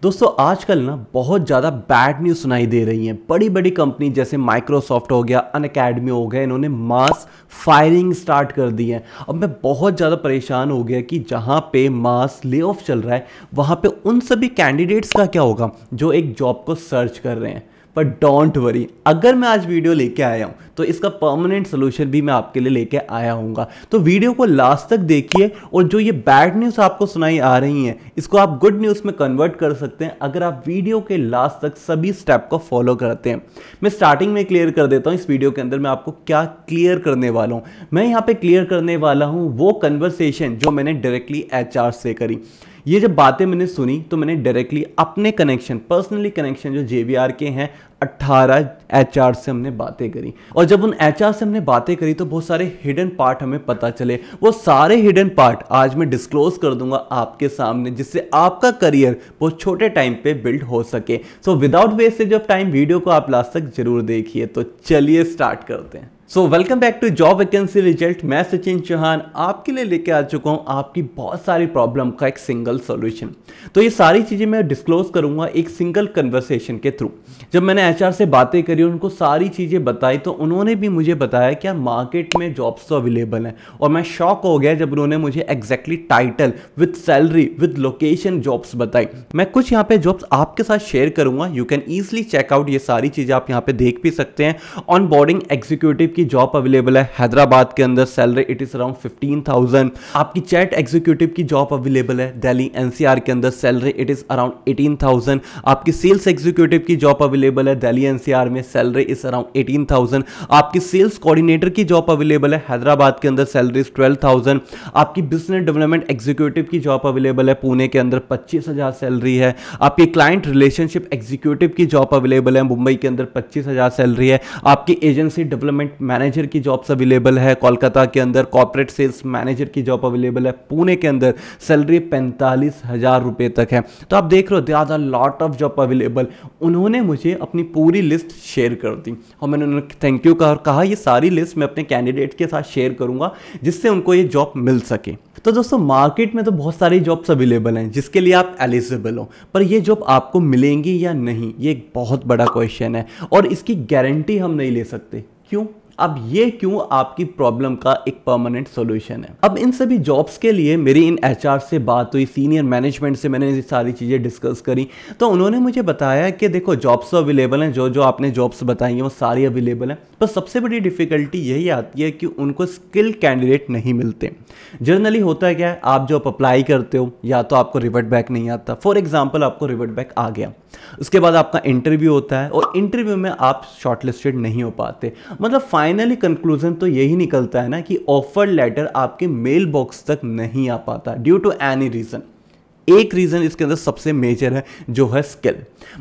दोस्तों आजकल ना बहुत ज़्यादा बैड न्यूज़ सुनाई दे रही हैं। बड़ी बड़ी कंपनी जैसे माइक्रोसॉफ्ट हो गया, अनअकैडमी हो गया, इन्होंने मास फायरिंग स्टार्ट कर दी है। अब मैं बहुत ज़्यादा परेशान हो गया कि जहाँ पे मास ले ऑफ चल रहा है वहाँ पे उन सभी कैंडिडेट्स का क्या होगा जो एक जॉब को सर्च कर रहे हैं। पर डोंट वरी, अगर मैं आज वीडियो लेके आया हूँ तो इसका परमानेंट सोल्यूशन भी मैं आपके लिए लेके आया हूँगा। तो वीडियो को लास्ट तक देखिए और जो ये बैड न्यूज़ आपको सुनाई आ रही हैं इसको आप गुड न्यूज़ में कन्वर्ट कर सकते हैं अगर आप वीडियो के लास्ट तक सभी स्टेप को फॉलो करते हैं। मैं स्टार्टिंग में क्लियर कर देता हूँ इस वीडियो के अंदर मैं आपको क्या क्लियर करने वाला हूँ। मैं यहाँ पे क्लियर करने वाला हूँ वो कन्वर्सेशन जो मैंने डायरेक्टली एचआर से करी। ये जब बातें मैंने सुनी तो मैंने डायरेक्टली अपने कनेक्शन, पर्सनली कनेक्शन जो जेवीआर के हैं 18 एचआर से हमने बातें करी। और जब उन एचआर से हमने बातें करी तो बहुत सारे हिडन पार्ट हमें पता चले। वो सारे हिडन पार्ट आज मैं डिस्क्लोज कर दूंगा आपके सामने, जिससे आपका करियर बहुत छोटे टाइम पे बिल्ड हो सके। So without wastage of time video को आप लास्ट तक जरूर देखिए। तो चलिए स्टार्ट करते हैं। So welcome back to job vacancy result. मैं सचिन चौहान आपके लिए लेके आ चुका हूँ आपकी बहुत सारी प्रॉब्लम का एक सिंगल सॉल्यूशन। तो ये सारी चीज़ें मैं डिस्क्लोज करूँगा एक सिंगल कन्वर्सेशन के थ्रू। जब मैंने एचआर से बातें करी, उनको सारी चीज़ें बताई तो उन्होंने भी मुझे बताया कि मार्केट में जॉब्स तो अवेलेबल हैं। और मैं शॉक हो गया जब उन्होंने मुझे exactly title with salary with location jobs बताई। मैं कुछ यहाँ पे जॉब्स आपके साथ शेयर करूँगा। यू कैन ईजिली चेकआउट, ये सारी चीज़ें आप यहाँ पे देख भी सकते हैं। ऑन बोर्डिंग एग्जीक्यूटिव की जॉब अवेलेबल है हैदराबाद के अंदर, सैलरी इट इज अराउंड 15,000। आपकी चैट एग्जीक्यूटिव की जॉब अवेलेबल है दिल्ली एनसीआर के अंदर, सैलरी इट इज अराउंड 18,000। आपकी सेल्स एग्जीक्यूटिव की जॉब अवेलेबल है दिल्ली एनसीआर में, सैलरी इज अराउंड 18,000। आपकी सेल्स कोऑर्डिनेटर की जॉब अवेलेबल है हैदराबाद के अंदर, सैलरी इज 12,000। आपकी बिजनेस डेवलपमेंट एग्जीक्यूटिव की जॉब अवेलेबल है पुणे के अंदर, 25,000 सैलरी है। आपकी क्लाइंट रिलेशनशिप एग्जीक्यूटिव की जॉब अवेलेबल है मुंबई के अंदर, 25,000 सैलरी है। आपकी एजेंसी डेवलपमेंट मैनेजर की जॉब्स अवेलेबल है कोलकाता के अंदर, कॉर्पोरेट सेल्स मैनेजर की जॉब अवेलेबल है पुणे के अंदर, सैलरी 45,000 रुपए तक है। तो आप देख रहे हो there are lot of job available. उन्होंने मुझे अपनी पूरी लिस्ट शेयर कर दी और मैंने उन्हें थैंक यू कहा और कहा ये सारी लिस्ट मैं अपने कैंडिडेट के साथ शेयर करूंगा जिससे उनको ये जॉब मिल सके। तो दोस्तों मार्केट में तो बहुत सारी जॉब्स अवेलेबल हैं जिसके लिए आप एलिजिबल हो, पर ये जॉब आपको मिलेंगी या नहीं ये एक बहुत बड़ा क्वेश्चन है और इसकी गारंटी हम नहीं ले सकते। क्यों? अब ये क्यों आपकी प्रॉब्लम का एक परमानेंट सॉल्यूशन है। अब इन सभी जॉब्स के लिए मेरी इन एचआर से बात हुई, सीनियर मैनेजमेंट से मैंने ये सारी चीज़ें डिस्कस करी तो उन्होंने मुझे बताया कि देखो जॉब्स तो अवेलेबल हैं, जो जो आपने जॉब्स बताई हैं वो सारी अवेलेबल हैं, पर सबसे बड़ी डिफिकल्टी यही आती है कि उनको स्किल कैंडिडेट नहीं मिलते। जनरली होता है क्या है, आप जॉब अप्लाई करते हो या तो आपको रिवर्ट बैक नहीं आता। फॉर एग्जाम्पल आपको रिवर्ट बैक आ गया, उसके बाद आपका इंटरव्यू होता है और इंटरव्यू में आप शॉर्टलिस्टेड नहीं हो पाते। मतलब फाइनली कंक्लूजन तो यही निकलता है ना कि ऑफर लेटर आपके मेल बॉक्स तक नहीं आ पाता ड्यू टू एनी रीजन। एक रीजन इसके अंदर सबसे मेजर है जो है स्किल।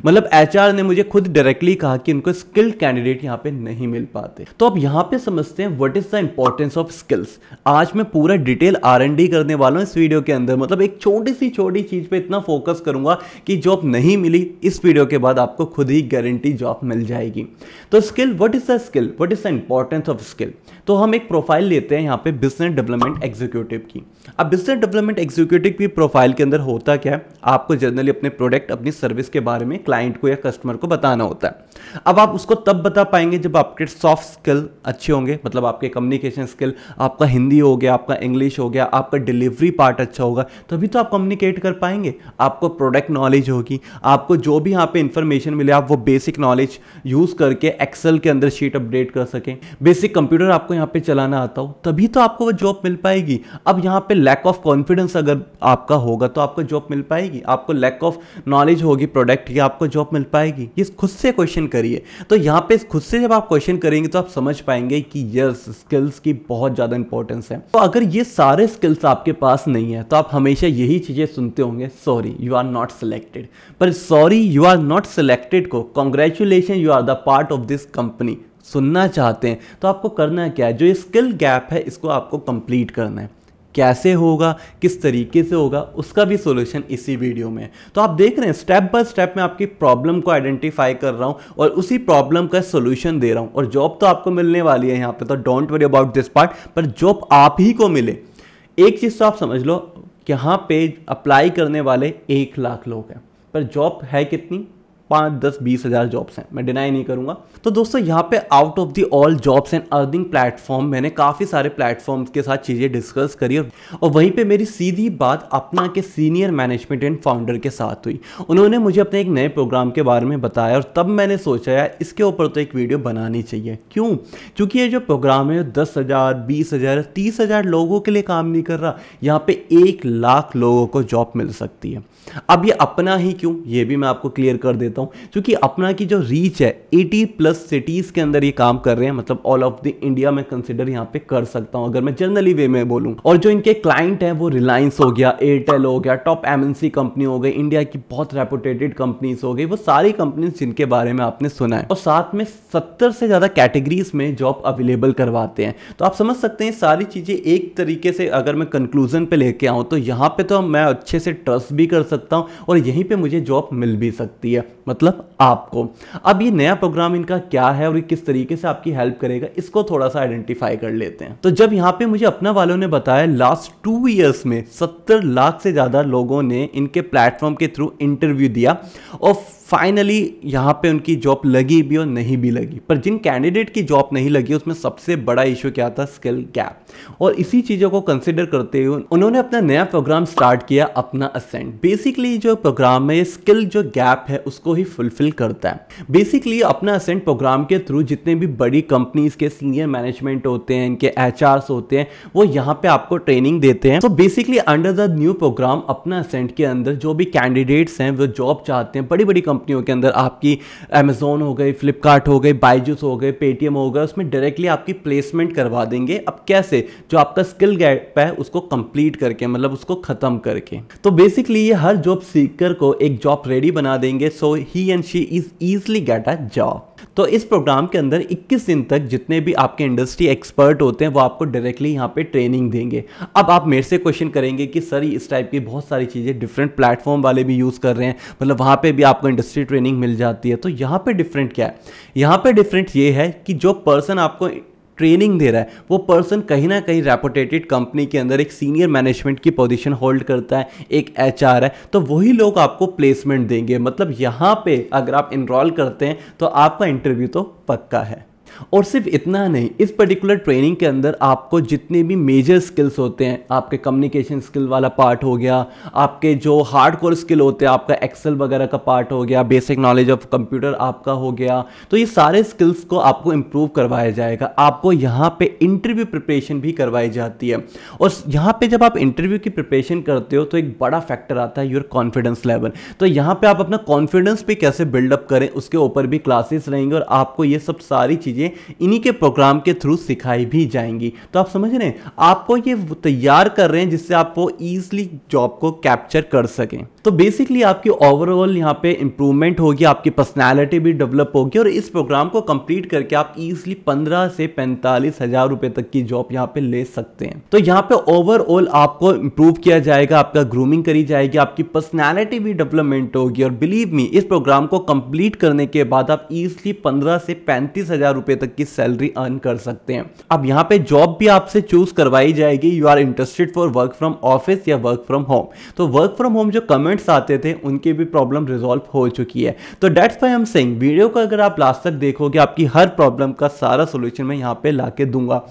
मतलब एचआर ने मुझे खुद डायरेक्टली कहा कि उनको स्किल्ड कैंडिडेट यहां पे नहीं मिल पाते। तो अब यहां पे समझते हैं what is the importance of skills. आज मैं पूरा डिटेल आर&डी करने वाला हूं इस वीडियो के अंदर। मतलब एक छोटी चीज पे इतना फोकस करूंगा कि जॉब नहीं मिली, इस वीडियो के बाद आपको खुद ही गारंटी जॉब मिल जाएगी। तो skill, what is the skill, what is the importance of skill. तो हम एक प्रोफाइल लेते हैं यहाँ पे बिजनेस डेवलपमेंट एग्जीक्यूटिव की। अब बिजनेस डेवलपमेंट एग्जीक्यूटिव की प्रोफाइल के अंदर होता क्या है, आपको जनरली अपने प्रोडक्ट अपनी सर्विस के बारे में क्लाइंट को या कस्टमर को बताना होता है। अब आप उसको तब बता पाएंगे जब आपके सॉफ्ट स्किल अच्छे होंगे, मतलब आपके कम्युनिकेशन स्किल, आपका हिंदी हो गया, आपका इंग्लिश हो गया, आपका डिलीवरी पार्ट अच्छा होगा, तभी तो आप कम्युनिकेट कर पाएंगे। आपको प्रोडक्ट नॉलेज होगी, आपको जो भी यहाँ पे इंफॉर्मेशन मिले आप वो बेसिक नॉलेज यूज करके एक्सेल के अंदर शीट अपडेट कर सकें, बेसिक कंप्यूटर आपको यहाँ पे चलाना आता हो, तभी तो आपको वो जॉब मिल पाएगी। अब यहाँ पे लैक ऑफ कॉन्फिडेंस अगर आपका होगा तो आपको जॉब मिल पाएगी, आपको लैक ऑफ नॉलेज होगी प्रोडक्ट की, आपको जॉब मिल पाएगी। ये खुद से क्वेश्चन करिए। तो यहाँ पे खुद से जब आप क्वेश्चन करेंगे तो आप समझ पाएंगे कि यस स्किल्स की बहुत ज्यादा इंपॉर्टेंस है। तो अगर ये सारे स्किल्स आपके पास नहीं है तो आप हमेशा यही चीजें सुनते होंगे, sorry you are not selected. पर sorry you are not selected को congratulation you are the part of this company सुनना चाहते हैं तो आपको करना क्या है, जो ये स्किल गैप है इसको आपको कंप्लीट करना है। कैसे होगा, किस तरीके से होगा, उसका भी सॉल्यूशन इसी वीडियो में है। तो आप देख रहे हैं स्टेप बाय स्टेप मैं आपकी प्रॉब्लम को आइडेंटिफाई कर रहा हूं और उसी प्रॉब्लम का सॉल्यूशन दे रहा हूं। और जॉब तो आपको मिलने वाली है यहाँ पे, तो don't worry about this part. पर जॉब आप ही को मिले, एक चीज तो आप समझ लो कि यहाँ पे अप्लाई करने वाले 1 लाख लोग हैं। पर जॉब है कितनी, 5-10-20 हज़ार जॉब्स हैं, मैं डिनाई नहीं करूंगा। तो दोस्तों यहाँ पे out of the all jobs and earning platform मैंने काफ़ी सारे प्लेटफॉर्म्स के साथ चीज़ें डिस्कस करी और वहीं पे मेरी सीधी बात अपना के सीनियर मैनेजमेंट एंड फाउंडर के साथ हुई। उन्होंने मुझे अपने एक नए प्रोग्राम के बारे में बताया और तब मैंने सोचा यार इसके ऊपर तो एक वीडियो बनानी चाहिए। क्यों? क्योंकि ये जो प्रोग्राम है 10,000, 20,000, 30,000 लोगों के लिए काम नहीं कर रहा, यहाँ पे 1 लाख लोगों को जॉब मिल सकती है। अब ये अपना ही क्यों, ये भी मैं आपको क्लियर कर देता हूँ। क्योंकि अपना की जो रीच है 80+ सिटीज़ के अंदर ये काम कर रहे हैं, मतलब ऑल ऑफ द इंडिया में कंसिडर यहाँ पे कर सकता हूँ अगर मैं जनरली वे में बोलूँ। और जो इनके क्लाइंट हैं वो रिलायंस हो गया, एयरटेल हो गया, टॉप MNC कंपनी हो गई, इंडिया की बहुत रेपुटेटेड कंपनीज हो गई, वो सारी कंपनीज जिनके बारे में आपने सुना है। और साथ में 70 से ज़्यादा कैटेगरीज में जॉब अवेलेबल करवाते हैं। तो आप समझ सकते हैं सारी चीज़ें एक तरीके से अगर मैं कंक्लूजन पे लेके आऊँ तो यहाँ पे तो मैं अच्छे से ट्रस्ट भी कर सकता हूँ और यहीं पे मुझे जॉब मिल भी सकती है, मतलब आपको। अब ये नया प्रोग्राम इनका क्या है और ये किस तरीके से आपकी हेल्प करेगा, इसको थोड़ा सा आइडेंटिफाई कर लेते हैं। तो जब यहाँ पे मुझे अपना वालों ने बताया लास्ट 2 ईयर्स में 70 लाख से ज़्यादा लोगों ने इनके प्लेटफॉर्म के थ्रू इंटरव्यू दिया और फाइनली यहाँ पे उनकी जॉब लगी भी और नहीं भी लगी। पर जिन कैंडिडेट की जॉब नहीं लगी उसमें सबसे बड़ा इशू क्या था, स्किल गैप। और इसी चीज़ों को कंसिडर करते हुए उन्होंने अपना नया प्रोग्राम स्टार्ट किया, अपना असेंट। बेसिकली जो प्रोग्राम है स्किल जो गैप है उसको ही फुलफिल करता है। बेसिकली अपना असेंट प्रोग्राम के थ्रू जितने भी बड़ी कंपनीज के सीनियर मैनेजमेंट होते हैं, इनके HRs होते हैं, वो यहाँ पे आपको ट्रेनिंग देते हैं। तो basically under the new program अपना असेंट के अंदर जो भी कैंडिडेट्स हैं वो जॉब चाहते हैं, बड़ी बड़ी कंपनियों के अंदर, आपकी अमेजोन हो गई, फ्लिपकार्ट हो गई, बायजूस हो गए, पेटीएम हो गया, उसमें डायरेक्टली आपकी प्लेसमेंट करवा देंगे। अब कैसे? जो आपका स्किल गैप है उसको कंप्लीट करके, मतलब उसको खत्म करके। तो बेसिकली ये हर जॉब सीकर को एक जॉब रेडी बना देंगे, so he and she is easily get a job. तो इस प्रोग्राम के अंदर 21 दिन तक जितने भी आपके इंडस्ट्री एक्सपर्ट होते हैं वो आपको डायरेक्टली यहाँ पे ट्रेनिंग देंगे। अब आप मेरे से क्वेश्चन करेंगे कि सर इस टाइप की बहुत सारी चीज़ें डिफरेंट प्लेटफॉर्म वाले भी यूज़ कर रहे हैं, मतलब वहाँ पे भी आपको इंडस्ट्री ट्रेनिंग मिल जाती है। तो यहाँ पे डिफरेंट क्या है? यहाँ पे डिफरेंट ये है कि जो पर्सन आपको ट्रेनिंग दे रहा है वो पर्सन कहीं ना कहीं रेपुटेटेड कंपनी के अंदर एक सीनियर मैनेजमेंट की पोजीशन होल्ड करता है, एक HR है, तो वही लोग आपको प्लेसमेंट देंगे। मतलब यहाँ पे अगर आप इनरोल करते हैं तो आपका इंटरव्यू तो पक्का है। और सिर्फ इतना नहीं, इस पर्टिकुलर ट्रेनिंग के अंदर आपको जितने भी मेजर स्किल्स होते हैं, आपके कम्युनिकेशन स्किल वाला पार्ट हो गया, आपके जो हार्डकोर स्किल होते हैं, आपका एक्सेल वगैरह का पार्ट हो गया, बेसिक नॉलेज ऑफ कंप्यूटर आपका हो गया, तो ये सारे स्किल्स को आपको इंप्रूव करवाया जाएगा। आपको यहाँ पे इंटरव्यू प्रिपरेशन भी करवाई जाती है। और यहाँ पे जब आप इंटरव्यू की प्रिपरेशन करते हो तो एक बड़ा फैक्टर आता है योर कॉन्फिडेंस लेवल। तो यहाँ पे आप अपना कॉन्फिडेंस भी कैसे बिल्डअप करें उसके ऊपर भी क्लासेस रहेंगे और आपको ये सब सारी चीज़ें इन्हीं के प्रोग्राम के थ्रू सिखाई भी जाएंगी। तो आप समझ रहे हैं, आपको ये तैयार कर रहे हैं जिससे आप वो ईजिली जॉब को कैप्चर कर सकें। तो बेसिकली आपकी ओवरऑल यहाँ पे इंप्रूवमेंट होगी, आपकी पर्सनैलिटी भी डेवलप होगी और इस प्रोग्राम को कंप्लीट करके आप ईजिली 15 से 45 हज़ार रुपए तक की जॉब यहाँ पे ले सकते हैं। तो यहाँ पे ओवरऑल आपको इंप्रूव किया जाएगा, आपका ग्रूमिंग करी जाएगी, आपकी पर्सनैलिटी भी डेवलपमेंट होगी और बिलीव मी इस प्रोग्राम को कंप्लीट करने के बाद आप ईजिली 15 से 35 हज़ार रुपए तक की सैलरी अर्न कर सकते हैं। अब यहाँ पे जॉब भी आपसे चूज करवाई जाएगी, you are interested for work from office या वर्क फ्रॉम होम। तो वर्क फ्रॉम होम जो कमेंट्स आते थे उनकी भी प्रॉब्लम रिजॉल्व हो चुकी है। तो that's why I am saying video को अगर आप लास्ट तक देखोगे आपकी हर प्रॉब्लम का सारा सोल्यूशन मैं यहाँ पे लाके दूंगा।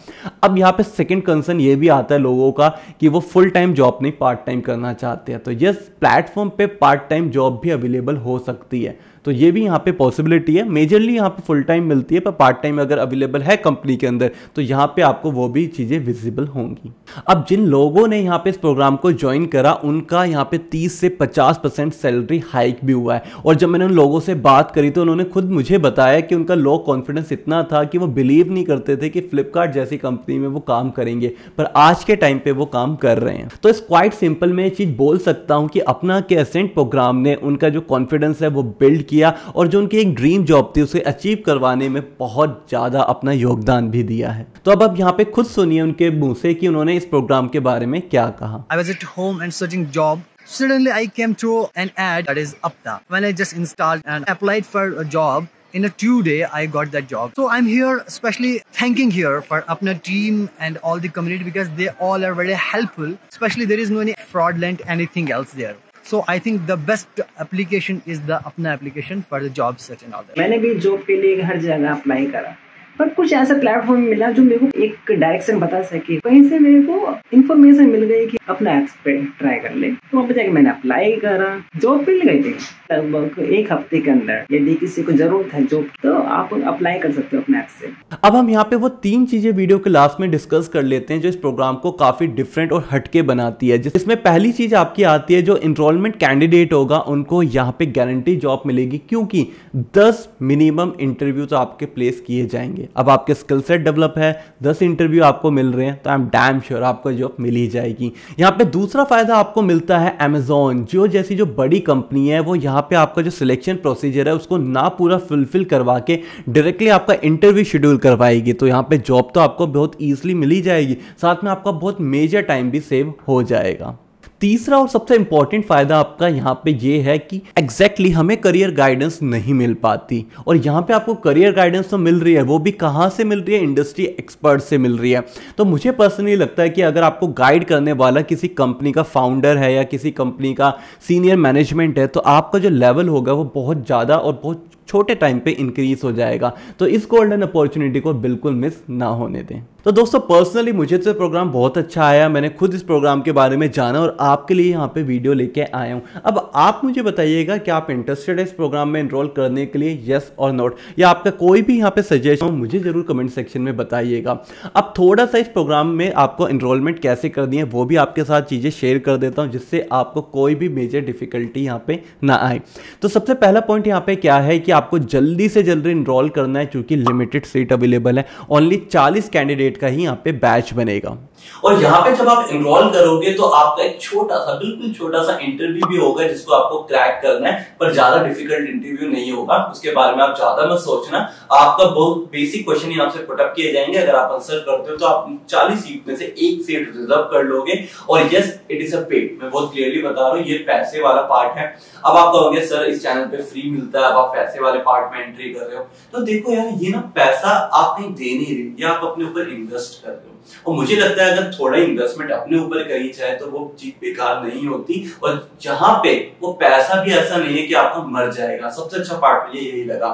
अब यहाँ पे सेकंड कंसर्न ये भी आता है लोगों का कि वो फुल टाइम जॉब नहीं पार्ट टाइम करना चाहते हैं। तो यस, प्लेटफॉर्म पे पार्ट टाइम जॉब भी अवेलेबल हो सकती है, तो ये भी यहाँ पे पॉसिबिलिटी है। मेजरली यहाँ पे फुल टाइम मिलती है, पर पार्ट टाइम अगर अवेलेबल है कंपनी के अंदर तो यहाँ पे आपको वो भी चीज़ें विजिबल होंगी। अब जिन लोगों ने यहाँ पे इस प्रोग्राम को ज्वाइन करा उनका यहाँ पे 30 से 50% सैलरी हाइक भी हुआ है। और जब मैंने उन लोगों से बात करी तो उन्होंने खुद मुझे बताया कि उनका लो कॉन्फिडेंस इतना था कि वो बिलीव नहीं करते थे कि फ्लिपकार्ट जैसी कंपनी में वो काम करेंगे, पर आज के टाइम पे वो काम कर रहे हैं। तो इस क्वाइट सिंपल में ये चीज़ बोल सकता हूँ कि अपना के एसेंट प्रोग्राम ने उनका जो कॉन्फिडेंस है वो बिल्ड किया और जो उनकी एक ड्रीम जॉब थी उसे अचीव करवाने में बहुत ज्यादा अपना योगदान भी दिया है। तो अब आप यहाँ पे खुद सुनिए उनके मुंह से कि उन्होंने इस प्रोग्राम के बारे में क्या कहा। I was at home and searching job. Suddenly I came to an ad that is Apta. When I just installed and applied for a job, in a 2 day I got that job. So I'm here especially thanking here for Apna team and all the community because they all are very helpful. Especially there is no any fraudulent anything else there. So I think the best application is the Apna application for the job search and all that. मैंने भी job के लिए हर जगह apply करा, पर कुछ ऐसा platform मिला जो मेरे को एक डायरेक्शन बता सके। कहीं से मेरे को इन्फॉर्मेशन मिल गई कि अपना ऐप्स पे ट्राई कर ले, तो वहाँ पे जाके मैंने अप्लाई करा, जॉब मिल गई थी लगभग 1 हफ्ते के अंदर। यदि किसी को जरूरत है जॉब, तो आप अप्लाई कर सकते हो अपने ऐप से। अब हम यहाँ पे वो 3 चीजें वीडियो के लास्ट में डिस्कस कर लेते हैं जो इस प्रोग्राम को काफी डिफरेंट और हटके बनाती है। जिसमें पहली चीज आपकी आती है, जो एनरोलमेंट कैंडिडेट होगा उनको यहाँ पे गारंटी जॉब मिलेगी, क्योंकि 10 मिनिमम इंटरव्यूज आपके प्लेस किए जाएंगे। अब आपके स्किल सेट डेवलप है, 10 इंटरव्यू आपको मिल रहे हैं, तो आई एम डैम श्योर आपको जॉब मिल ही जाएगी। यहाँ पे दूसरा फायदा आपको मिलता है, अमेजॉन जियो जैसी जो बड़ी कंपनी है वो यहाँ पे आपका जो सिलेक्शन प्रोसीजर है उसको ना पूरा फुलफिल करवा के डायरेक्टली आपका इंटरव्यू शेड्यूल करवाएगी। तो यहाँ पे जॉब तो आपको बहुत ईजिली मिल ही जाएगी, साथ में आपका बहुत मेजर टाइम भी सेव हो जाएगा। तीसरा और सबसे इंपॉर्टेंट फायदा आपका यहाँ पे ये है कि एग्जैक्टली हमें करियर गाइडेंस नहीं मिल पाती, और यहाँ पे आपको करियर गाइडेंस तो मिल रही है, वो भी कहाँ से मिल रही है, इंडस्ट्री एक्सपर्ट से मिल रही है। तो मुझे पर्सनली लगता है कि अगर आपको गाइड करने वाला किसी कंपनी का फाउंडर है या किसी कंपनी का सीनियर मैनेजमेंट है, तो आपका जो लेवल होगा वो बहुत ज़्यादा और बहुत छोटे टाइम पे इंक्रीज हो जाएगा। तो इस गोल्डन अपॉर्चुनिटी को बिल्कुल मिस ना होने दें। तो दोस्तों पर्सनली मुझे तो प्रोग्राम बहुत अच्छा आया, मैंने खुद इस प्रोग्राम के बारे में जाना और आपके लिए यहाँ पे वीडियो लेके आया हूँ। अब आप मुझे बताइएगा कि आप इंटरेस्टेड है इस प्रोग्राम में एनरोल करने के लिए, यस और नॉट, या आपका कोई भी यहाँ पे सजेशन मुझे जरूर कमेंट सेक्शन में बताइएगा। अब थोड़ा सा इस प्रोग्राम में आपको एनरोलमेंट कैसे करनी है वो भी आपके साथ चीज़ें शेयर कर देता हूँ, जिससे आपको कोई भी मेजर डिफिकल्टी यहाँ पे ना आए। तो सबसे पहला पॉइंट यहाँ पे क्या है कि आपको जल्दी से जल्दी इनरोल करना है, क्योंकि लिमिटेड सीट अवेलेबल है। ओनली 40 कैंडिडेट का ही यहाँ पे बैच बनेगा, और यहाँ पे जब आप एनरोल करोगे तो आपका एक छोटा सा, बिल्कुल छोटा सा इंटरव्यू भी होगा जिसको आपको क्रैक करना है, पर ज्यादा डिफिकल्ट इंटरव्यू नहीं होगा। उसके बारे में आप ज्यादा मत सोचना, आपका बहुत बेसिक क्वेश्चन यहाँ से पुट अप किए जाएंगे। अगर आप आंसर करते हो तो आप 40 सीट में से 1 सीट रिजर्व कर लोगे। और yes, it is a paid, मैं बहुत क्लियरली बता रहा हूँ, ये पैसे वाला पार्ट है। अब आप कहोगे सर इस चैनल पे फ्री मिलता है, अब आप पैसे वाले पार्ट में एंट्री कर रहे हो, तो देखो यार ये ना पैसा आप कहीं दे नहीं रहे, ये आप अपने ऊपर इन्वेस्ट कर रहे हो। और मुझे लगता है अगर थोड़ा इन्वेस्टमेंट अपने ऊपर करी जाए तो वो चीज बेकार नहीं होती, और जहां पे वो पैसा भी ऐसा नहीं है कि आपका मर जाएगा। सबसे अच्छा पार्ट मुझे यही लगा।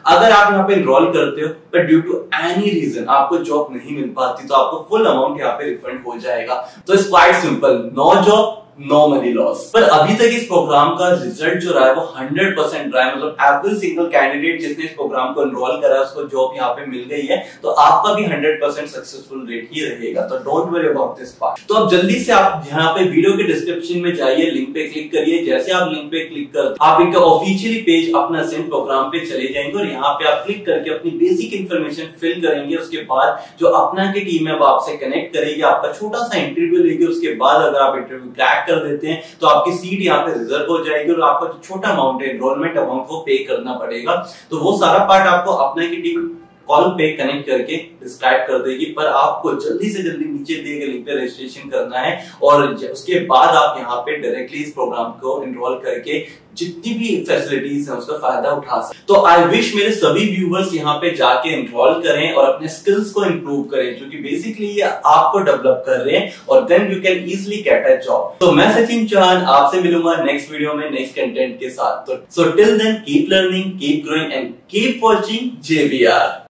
अगर आप यहाँ पे एनरोल करते हो पर ड्यू टू एनी रीजन आपको जॉब नहीं मिल पाती, तो आपको फुल अमाउंट यहाँ पे रिफंड हो जाएगा। तो it's quite simple, no job no money loss. पर अभी तक इस प्रोग्राम का रिजल्ट जो रहा है वो 100% रहा है, मतलब एवरी सिंगल कैंडिडेट जिसने इस प्रोग्राम को एनरोल करा है उसको जॉब यहाँ पे मिल गई है। तो आपका भी 100% सक्सेसफुल रेट ही रहेगा, तो don't worry about this part. तो अब जल्दी से आप यहाँ पे वीडियो के डिस्क्रिप्शन में जाइए, लिंक पे क्लिक करिए। जैसे आप लिंक पे क्लिक करते आप इनका ऑफिशियली पेज अपना सेंड प्रोग्राम पे चले जाएंगे, और यहाँ पे आप क्लिक करके अपनी बेसिक इंफॉर्मेशन फिल करेंगे। उसके बाद जो अपना की टीम है वो आपसे कनेक्ट करेगी, आपका छोटा सा इंटरव्यू लेगी। उसके बाद अगर आप इंटरव्यू क्रैक कर देते हैं तो आपकी सीट यहाँ पे रिजर्व हो जाएगी, और आपका जो छोटा अमाउंट है एनरोलमेंट अमाउंट वो पे करना पड़ेगा। तो वो सारा पार्ट आपको अपना की टीम कॉल पे कनेक्ट करके डिस्क्राइब कर देगी। पर आपको जल्दी से जल्दी नीचे दिए गए लिंक पे रजिस्ट्रेशन करना है, और उसके बाद आप यहाँ पे डायरेक्टली इस प्रोग्राम को एनरोल करके जितनी भी फैसिलिटीज हैं उसका फायदा उठा सकते। तो आई विश मेरे सभी व्यूवर्स यहाँ पे जाके एनरोल करें और अपने स्किल्स को इंप्रूव करें, क्योंकि बेसिकली ये आपको डेवलप कर रहे हैं, और then you can easily get a job. तो मैं सचिन चौहान आपसे मिलूंगा नेक्स्ट वीडियो में नेक्स्ट कंटेंट के साथ। तो so till then keep learning, keep growing and keep watching JVR।